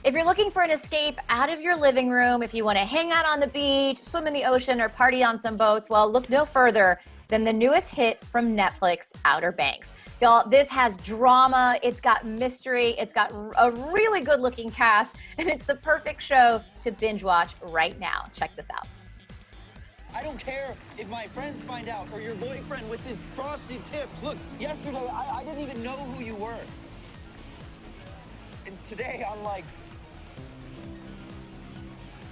If you're looking for an escape out of your living room, if you want to hang out on the beach, swim in the ocean, or party on some boats, well, look no further than the newest hit from Netflix, Outer Banks. Y'all, this has drama, it's got mystery, it's got a really good looking cast, and it's the perfect show to binge watch right now. Check this out. I don't care if my friends find out or your boyfriend with his frosted tips. Look, yesterday I didn't even know who you were. And today I'm like,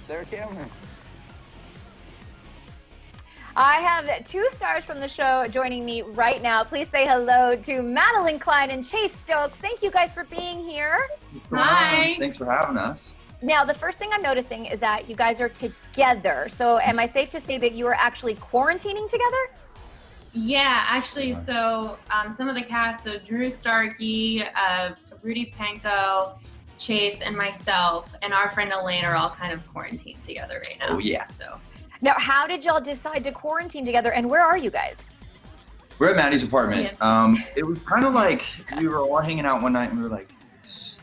Sarah Cameron. I have 2 stars from the show joining me right now. Please say hello to Madelyn Cline and Chase Stokes. Thank you guys for being here. Hi. Thanks for having us. Now, the first thing I'm noticing is that you guys are together. So am I safe to say that you are actually quarantining together? Yeah, actually, so some of the cast, so Drew Starkey, Rudy Panko, Chase, and myself, and our friend Elaine are all kind of quarantined together right now. Oh, yeah. So. Now, how did y'all decide to quarantine together, and where are you guys? We're at Maddie's apartment. Yeah. It was kind of like we were all hanging out one night and we were like,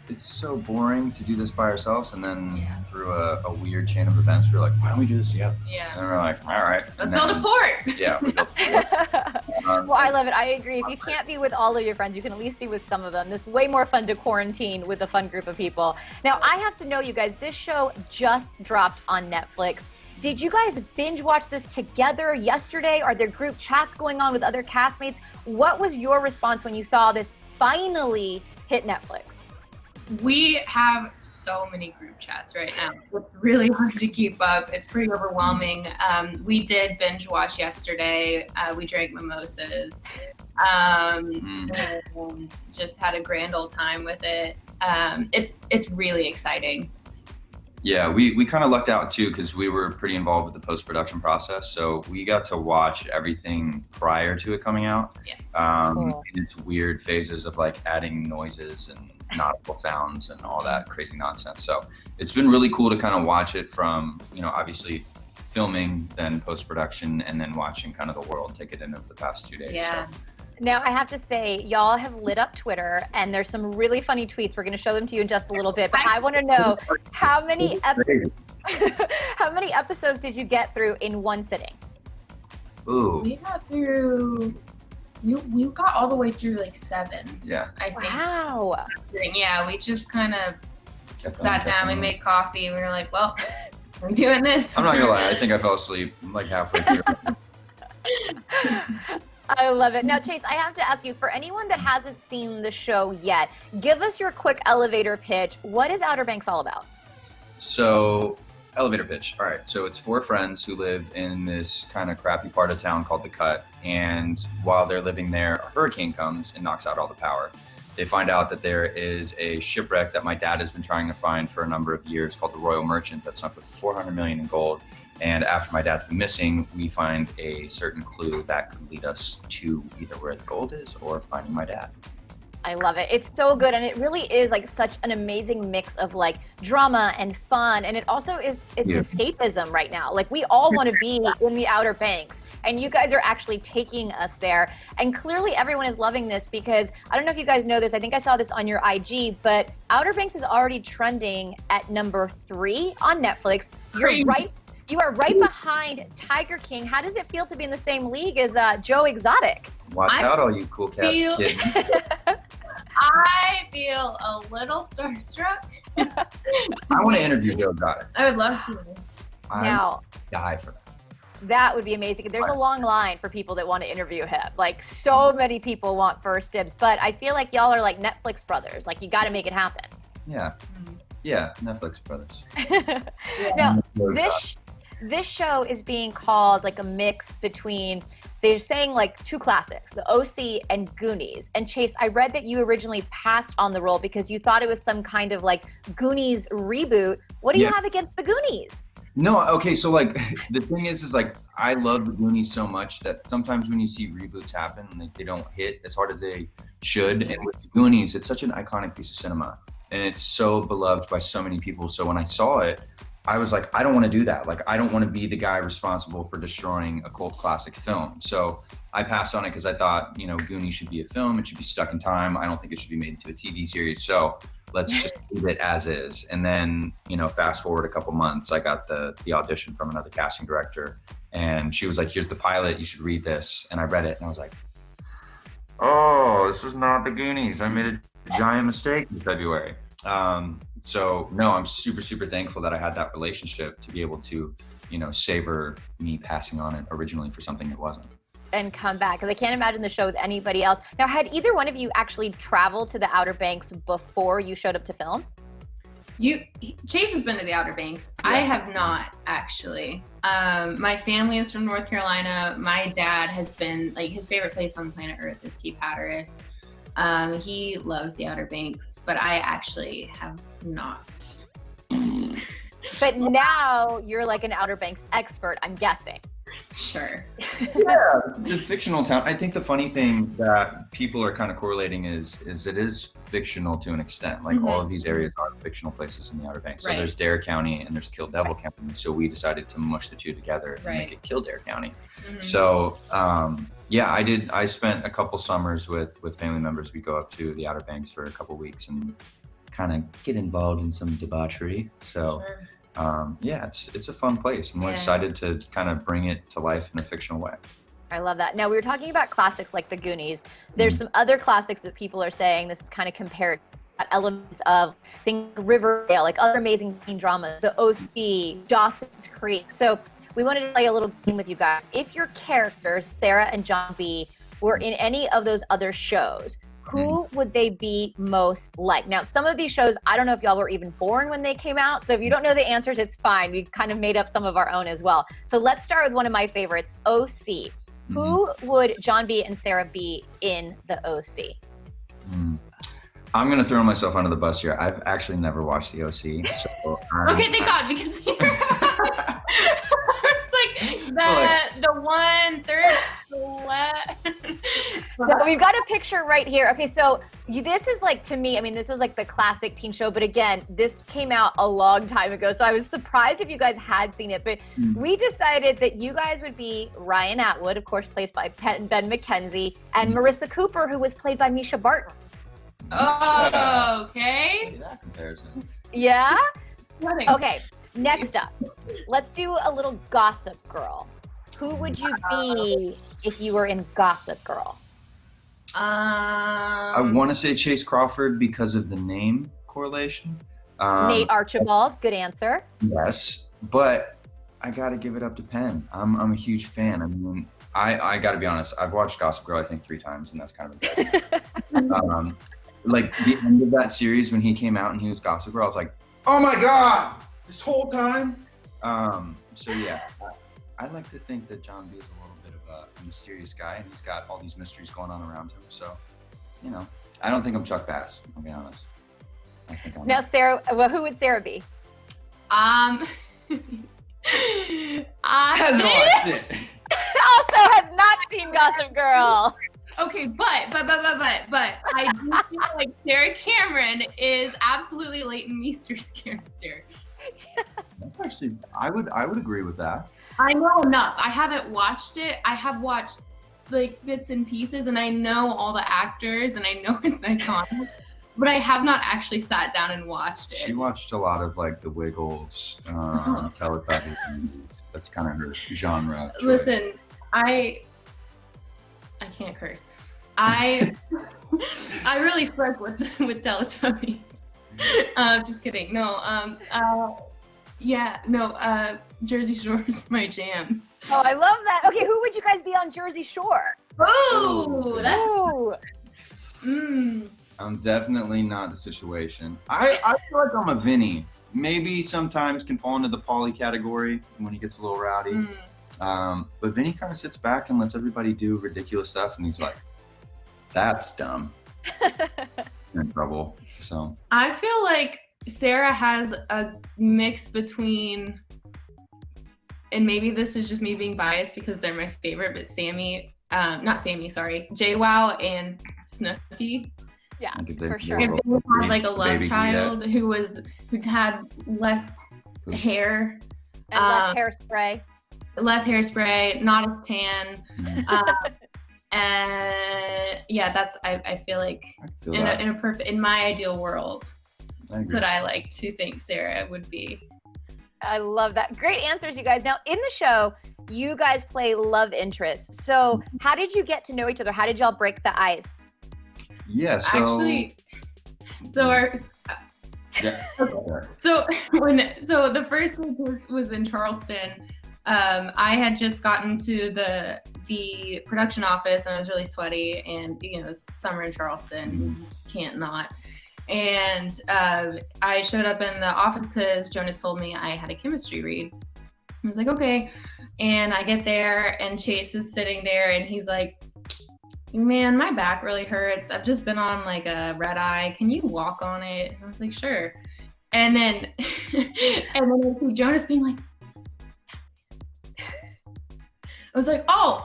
it's so boring to do this by ourselves. And then through a weird chain of events, we were like, why don't we do this together? Yeah. And we're like, all right. Let's build a fort. Yeah, we built a fort. Well, I love it. I agree. If you can't be with all of your friends, you can at least be with some of them. It's way more fun to quarantine with a fun group of people. Now, I have to know, you guys, this show just dropped on Netflix. Did you guys binge watch this together yesterday? Are there group chats going on with other castmates? What was your response when you saw this finally hit Netflix? We have so many group chats right now. It's really hard to keep up. It's pretty overwhelming. We did binge watch yesterday. We drank mimosas and just had a grand old time with it. It's really exciting. Yeah, we kind of lucked out too because we were pretty involved with the post-production process. So we got to watch everything prior to it coming out. Yes. Cool. In its weird phases of like adding noises and nautical sounds and all that crazy nonsense. So it's been really cool to kind of watch it from, obviously filming, then post-production, and then watching kind of the world take it in over the past 2 days. Yeah. So. Now, I have to say, y'all have lit up Twitter, and there's some really funny tweets. We're going to show them to you in just a little bit, but I want to know how many episodes did you get through in one sitting? Ooh. We got through, we got all the way through like 7. Yeah. I think. Wow. Yeah, we just kind of sat down, we made. made coffee, and we were like, well, we're doing this. I'm not gonna lie, I think I fell asleep like halfway through. I love it. Now, Chase, I have to ask you, for anyone that hasn't seen the show yet, give us your quick elevator pitch. What is Outer Banks all about? So, elevator pitch. All right. So it's 4 friends who live in this kind of crappy part of town called The Cut. And while they're living there, a hurricane comes and knocks out all the power. They find out that there is a shipwreck that my dad has been trying to find for a number of years called the Royal Merchant that's sunk with $400 million in gold. And after my dad's been missing, we find a certain clue that could lead us to either where the gold is or finding my dad. I love it. It's so good, and it really is like such an amazing mix of like drama and fun, and it also is escapism right now. Like we all want to be in the Outer Banks, and you guys are actually taking us there. And clearly everyone is loving this because I don't know if you guys know this. I think I saw this on your IG, but Outer Banks is already trending at number 3 on Netflix. You are right behind Tiger King. How does it feel to be in the same league as Joe Exotic? Watch out, all you cool cats, kittens. I feel a little starstruck. I want to interview Joe Exotic. I would love to. Now, Die for that. that would be amazing. There's a long line for people that want to interview him. Like so many people want first dibs, but I feel like y'all are like Netflix brothers. Like you got to make it happen. Yeah. Yeah, Netflix brothers. Now, this show is being called like a mix between, they're saying like 2 classics, the OC and Goonies. And Chase, I read that you originally passed on the role because you thought it was some kind of like Goonies reboot. What do you have against the Goonies? No, okay, so like the thing is like I love the Goonies so much that sometimes when you see reboots happen, like they don't hit as hard as they should. And with the Goonies, it's such an iconic piece of cinema, and it's so beloved by so many people. So when I saw it, I was like, I don't want to do that. Like, I don't want to be the guy responsible for destroying a cult classic film. So I passed on it because I thought, Goonies should be a film. It should be stuck in time. I don't think it should be made into a TV series. So let's just leave it as is. And then, fast forward a couple months, I got the audition from another casting director, and she was like, here's the pilot, you should read this. And I read it and I was like, oh, this is not the Goonies. I made a giant mistake in February. So no, I'm super, super thankful that I had that relationship to be able to, savor me passing on it originally for something it wasn't. And come back, because I can't imagine the show with anybody else. Now, had either one of you actually traveled to the Outer Banks before you showed up to film? Chase has been to the Outer Banks. Yeah. I have not, actually. My family is from North Carolina. My dad has been, his favorite place on planet Earth is Cape Hatteras. He loves the Outer Banks, but I actually have not. But now you're like an Outer Banks expert, I'm guessing. Sure. Yeah, the fictional town. I think the funny thing that people are kind of correlating is it is fictional to an extent. Like all of these areas are fictional places in the Outer Banks. So there's Dare County and there's Kill Devil County. So we decided to mush the two together and make it Kildare County. So I spent a couple summers with family members. We go up to the Outer Banks for a couple weeks and kind of get involved in some debauchery. So. It's a fun place, and we're excited to kind of bring it to life in a fictional way. I love that. Now, we were talking about classics like The Goonies. There's some other classics that people are saying this is kind of compared to elements of things like Riverdale, like other amazing teen dramas, The OC, Dawson's Creek. So we wanted to play a little game with you guys. If your characters, Sarah and John B, were in any of those other shows, who would they be most like? Now, some of these shows, I don't know if y'all were even born when they came out. So if you don't know the answers, it's fine. We've kind of made up some of our own as well. So let's start with one of my favorites, OC. Who would John B and Sarah be in the OC? I'm going to throw myself under the bus here. I've actually never watched the OC. So okay, thank God, because it's like the 1/3 left. So we've got a picture right here. Okay, so this is like, to me, I mean, this was like the classic teen show, but again, this came out a long time ago, so I was surprised if you guys had seen it, but we decided that you guys would be Ryan Atwood, of course, played by Ben McKenzie, and Marissa Cooper, who was played by Misha Barton. Oh, okay. That comparison. Yeah? Okay, next up, let's do a little Gossip Girl. Who would you be if you were in Gossip Girl? I want to say Chase Crawford because of the name correlation. Nate Archibald, good answer. Yes, but I got to give it up to Penn. I'm a huge fan. I mean, I got to be honest. I've watched Gossip Girl, I think 3 times, and that's kind of embarrassing. Like the end of that series when he came out and he was Gossip Girl, I was like, oh my God, this whole time. So yeah, I'd like to think that John B is a little bit of a mysterious guy, and he's got all these mysteries going on around him. So, I don't think I'm Chuck Bass, I'll be honest. I think I'm Now, Sarah, well, who would Sarah be? Hasn't watched it. Also has not seen Gossip Girl. Okay, but I do feel like Sarah Cameron is absolutely Leighton Meester's character. Actually, I would agree with that. I know enough. I haven't watched it. I have watched like bits and pieces, and I know all the actors, and I know it's iconic, but I have not actually sat down and watched it. She watched a lot of like The Wiggles, Teletubbies. That's kind of her genre. Choice. Listen, I can't curse. I really fuck with Teletubbies. Just kidding. No. Jersey Shore is my jam. Oh, I love that. Okay, who would you guys be on Jersey Shore? Oh, that's. I'm definitely not the situation. I feel like I'm a Vinny. Maybe sometimes can fall into the Pauly category when he gets a little rowdy. But Vinny kind of sits back and lets everybody do ridiculous stuff, and he's like, "That's dumb." In trouble. So I feel like Sarah has a mix between, and maybe this is just me being biased because they're my favorite, but JWoww and Snooki. Yeah, for If sure. they had like a love child who had less hair. And less hairspray. Less hairspray, not as tan. And yeah, that's I feel like in my ideal world, That's what I like to think Sarah would be. I love that. Great answers, you guys. Now, in the show, you guys play love interests. So how did you get to know each other? How did y'all break the ice? Yeah, so... Actually, so our... Yeah. So the first week was in Charleston. I had just gotten to the production office and I was really sweaty, and it's summer in Charleston, can't not. And I showed up in the office because Jonas told me I had a chemistry read. I was like, okay. And I get there and Chase is sitting there and he's like, man, my back really hurts. I've just been on like a red eye. Can you walk on it? And I was like, sure. And then I see Jonas being like, I was like, oh,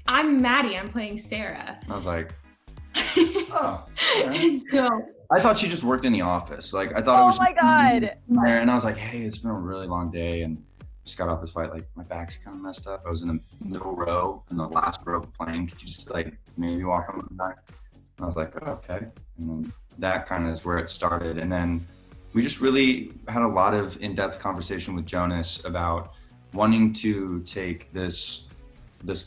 I'm Maddie. I'm playing Sarah. I was like, oh. And so I thought she just worked in the office. Like I thought it was. Oh my God. There, and I was like, hey, it's been a really long day, and just got off this flight. Like my back's kind of messed up. I was in the middle row, in the last row of the plane. Could you just like maybe walk on the back? And I was like, oh, okay. And then that kind of is where it started. And then we just really had a lot of in-depth conversation with Jonas about wanting to take this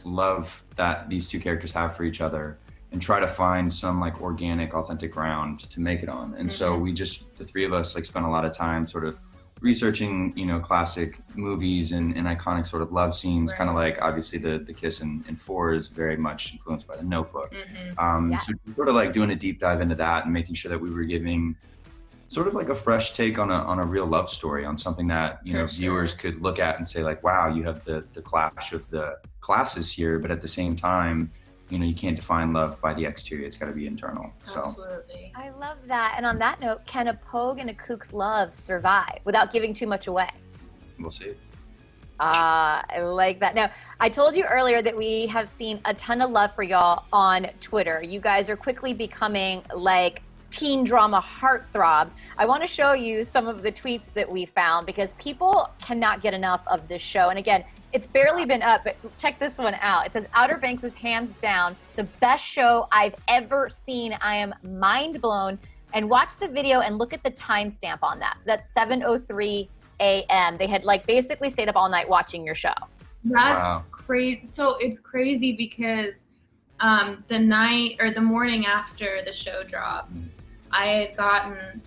love that these two characters have for each other and try to find some like organic, authentic ground to make it on. And so we just, the three of us, like spent a lot of time sort of researching, classic movies and iconic sort of love scenes, kind of like obviously the kiss in 4 is very much influenced by The Notebook. So sort of like doing a deep dive into that and making sure that we were giving sort of like a fresh take on a real love story, on something that viewers could look at and say like, wow, you have the clash of the classes here, but at the same time, you can't define love by the exterior. It's got to be internal. So. Absolutely. I love that. And on that note, can a Pogue and a Kook's love survive without giving too much away? We'll see. I like that. Now, I told you earlier that we have seen a ton of love for y'all on Twitter. You guys are quickly becoming like teen drama heartthrobs. I want to show you some of the tweets that we found because people cannot get enough of this show. And again, it's barely been up, but check this one out. It says, Outer Banks is hands down the best show I've ever seen. I am mind blown. And watch the video and look at the timestamp on that. So that's 7:03 a.m. They had like basically stayed up all night watching your show. That's crazy. So it's crazy because the morning after the show dropped, I had gotten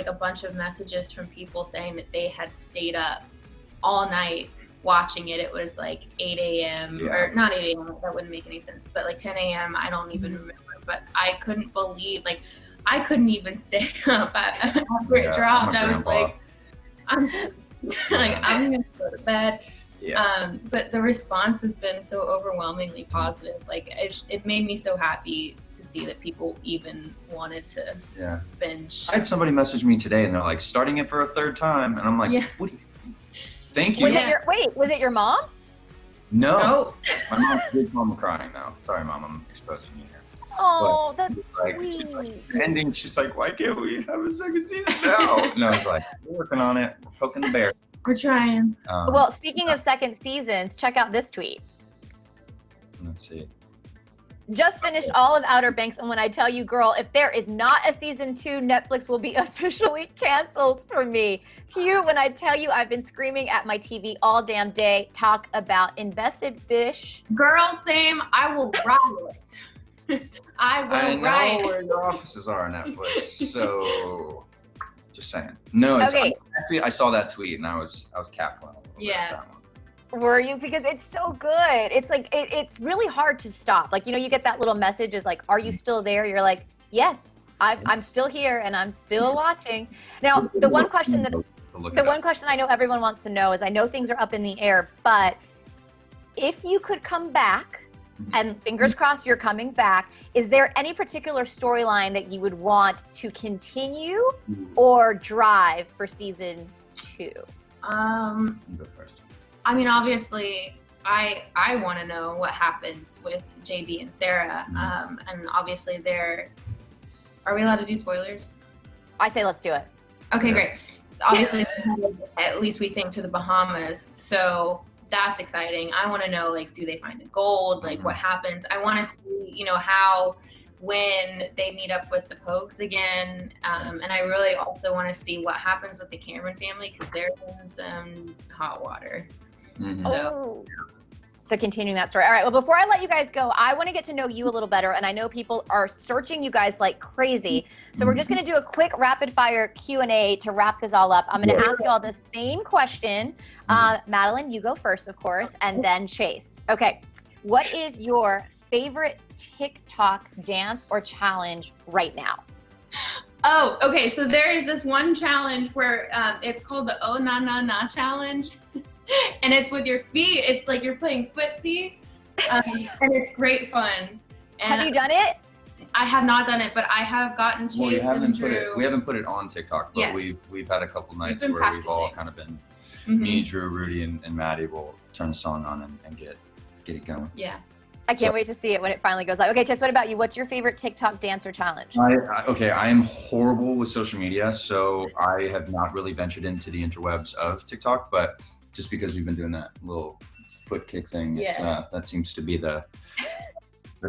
a bunch of messages from people saying that they had stayed up all night watching it. It was like 8 a.m. or not 8 a.m. That wouldn't make any sense, but like 10 a.m. I don't even remember, but I couldn't believe, like I couldn't even stay up after it dropped. I was like, I'm gonna go to bed. But the response has been so overwhelmingly positive. Like it made me so happy to see that people even wanted to binge. I had somebody message me today and they're like, starting it for a third time, and I'm like, what do you thank you. Was it your mom? No. My mom's big mom crying now. Sorry, Mom, I'm exposing you here. Oh, that's sweet. Ending, she's like, why can't we have a second season now? And I was like, we're working on it. We're poking the bear. We're trying. Well, speaking of second seasons, check out this tweet. Let's see. Just finished all of Outer Banks, and when I tell you, girl, if there is not a season 2, Netflix will be officially canceled for me. Hugh, when I tell you I've been screaming at my TV all damn day, talk about invested fish. Girl, same. I will riot it. I know where your offices are on Netflix, so just saying. No, it's okay. Actually, I saw that tweet and I was cackling a little bit at that one. Were you? Because it's so good. It's like, it's really hard to stop. Like, you get that little message is like, are you still there? You're like, yes, I'm still here and I'm still watching. Now, the one question I know everyone wants to know is, I know things are up in the air, but if you could come back, and fingers crossed you're coming back, is there any particular storyline that you would want to continue or drive for season 2? You go first. I mean, obviously, I want to know what happens with JB and Sarah. And obviously are we allowed to do spoilers? I say let's do it. Okay, great. Obviously, at least we think to the Bahamas. So that's exciting. I want to know, like, do they find the gold? Like, what happens? I want to see, how when they meet up with the Pogues again. And I really also want to see what happens with the Cameron family, because they're in some hot water. So continuing that story. All right, well, before I let you guys go, I want to get to know you a little better, and I know people are searching you guys like crazy. So we're just going to do a quick rapid fire Q&A to wrap this all up. I'm going to ask you all the same question. Madeline, you go first, of course, and then Chase. Okay, what is your favorite TikTok dance or challenge right now? Oh, okay. So there is this one challenge where it's called the Oh Na Na Na challenge. And it's with your feet. It's like you're playing footsie. And it's great fun. And have you done it? I have not done it, but I have gotten Chase and Drew. We haven't put it on TikTok, but Yes. we've had a couple nights where we've all kind of been, Mhm. me, Drew, Rudy, and Maddie will turn the song on and get it going. Yeah. I can't wait to see it when it finally goes live. Okay, Chase, what about you? What's your favorite TikTok dance or challenge? I am horrible with social media, so I have not really ventured into the interwebs of TikTok, but just because we've been doing that little foot kick thing, that seems to be the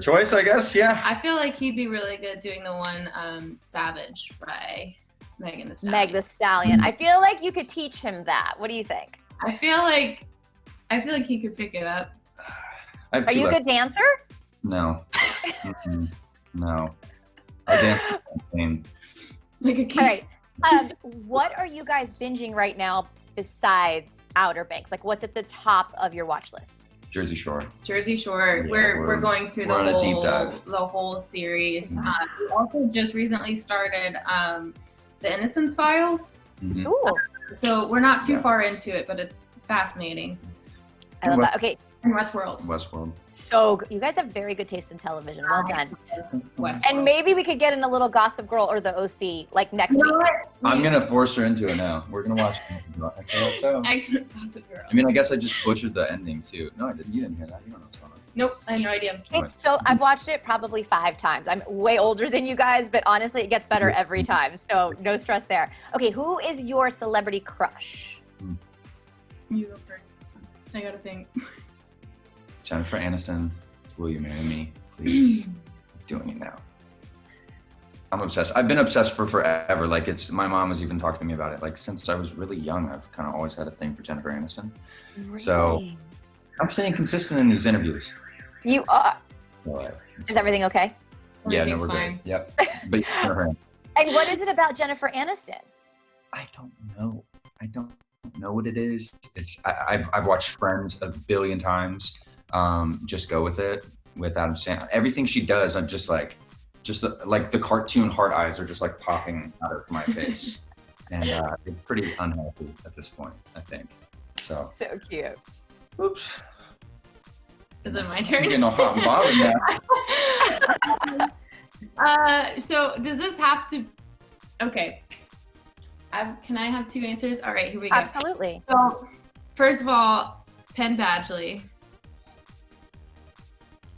choice, I guess. Yeah. I feel like he'd be really good doing the one Savage by Megan Thee Stallion. Meg the Stallion. I feel like you could teach him that. What do you think? I feel like he could pick it up. Are you a good dancer? No. No. I dance like a kid. All right. What are you guys binging right now besides Outer Banks? Like, what's at the top of your watch list? Jersey Shore. Jersey Shore. Yeah, we're going through we're on a deep dive. the whole series. We also just recently started the Innocence Files. Mhm. Ooh, So we're not too far into it, but it's fascinating. I love that. Okay, And Westworld. so you guys have very good taste in television. Well done. Westworld. And maybe we could get in a little Gossip Girl or the OC like next You know week. what? I'm gonna force her into it now. We're gonna watch XOXO. Excellent Gossip Girl. I mean, I guess I just butchered the ending too. No, I didn't. You didn't hear that. You don't know what's going on. Nope, I have no idea. So I've watched it probably 5 times. I'm way older than you guys, but honestly, it gets better every time. So no stress there. Okay, who is your celebrity crush? You go first. I gotta think. Jennifer Aniston, will you marry me, please? Doing it now. I'm obsessed. I've been obsessed for forever. Like my mom was even talking to me about it. Like since I was really young, I've kind of always had a thing for Jennifer Aniston. Really? So I'm staying consistent in these interviews. You are. So, Is everything okay? yeah, no, Everything's we're fine. good. Yep. But Jennifer Aniston. And what is it about Jennifer Aniston? I don't know. I don't know what it is. I've watched Friends a billion times. Just go with it with Adam Sandler. Everything she does, I'm just like the cartoon heart eyes are just like popping out of my face, and it's pretty unhealthy at this point, I think. So cute. Oops. Is it my I'm turn? getting all hot and bothered now. So does this have to? Okay. Can I have 2 answers? All right, here we go. Absolutely. So, first of all, Penn Badgley.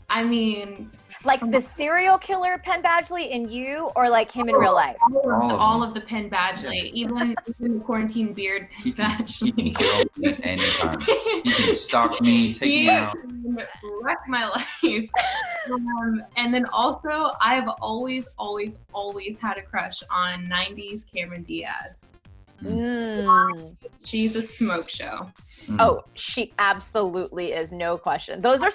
I mean, Like the serial killer Penn Badgley in You, or like him in real life? all of the Penn Badgley, even the quarantine beard Penn He can Badgley. kill me at any time. He can stalk me, take me out. Wreck my life. And then also, I've always had a crush on 90s Cameron Diaz. She's a smoke show. Oh, she absolutely is, no question. Those are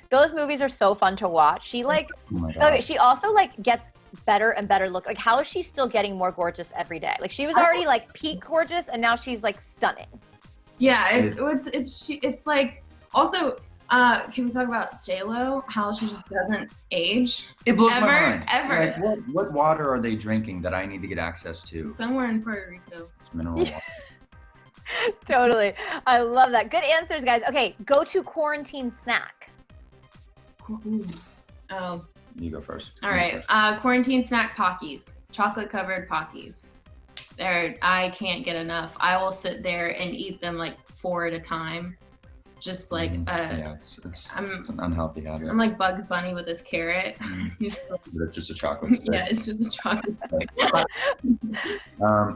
those movies are so fun to watch. She Oh my God. okay, she also gets better and better look. Like, how is she still getting more gorgeous every day? Like, she was already peak gorgeous, and now she's stunning. Yeah, it's like also. Can we talk about J-Lo? How she just doesn't age? It blows Ever, my mind. ever. Like, what water are they drinking that I need to get access to? Somewhere in Puerto Rico. It's mineral water. Totally. I love that. Good answers, guys. Okay, go to quarantine snack. Oh, You go first. all right. Quarantine snack Pockies, chocolate covered Pockies. I can't get enough. I will sit there and eat them 4 at a time. Just yeah, it's an unhealthy habit. I'm like Bugs Bunny with this carrot. It's just a chocolate stick. Yeah, it's just a chocolate stick.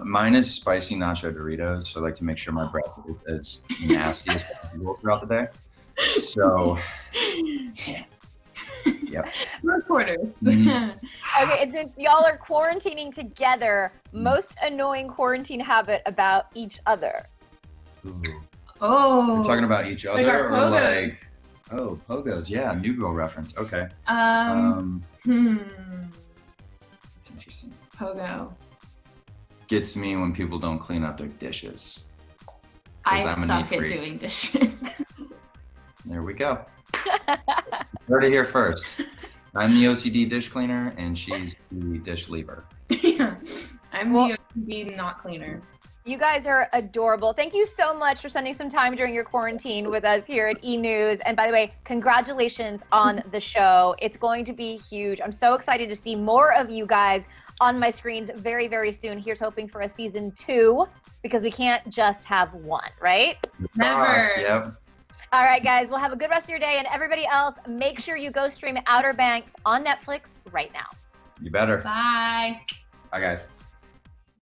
Mine is spicy nacho Doritos, so I like to make sure my breath is as nasty as possible throughout the day. So, yeah, Yep. Reporters. Mhm. Okay, and since y'all are quarantining together, most annoying quarantine habit about each other. Ooh. Oh. We're talking about each Like other our or pogos. like, oh, pogos. Yeah, New Girl reference. Okay. It's Interesting. Pogo. Gets me when people don't clean up their dishes. I I'm a suck neat at freak. doing dishes. There we go. Heard it here first. I'm the OCD dish cleaner, and she's the dish leaver. Yeah. I'm Well- the OCD not cleaner. You guys are adorable. Thank you so much for spending some time during your quarantine with us here at E! News. And by the way, congratulations on the show. It's going to be huge. I'm so excited to see more of you guys on my screens very, very soon. Here's hoping for a season 2, because we can't just have one, right? Never. Yep. All right, guys. Well, have a good rest of your day. And everybody else, make sure you go stream Outer Banks on Netflix right now. You better. Bye. Bye, guys.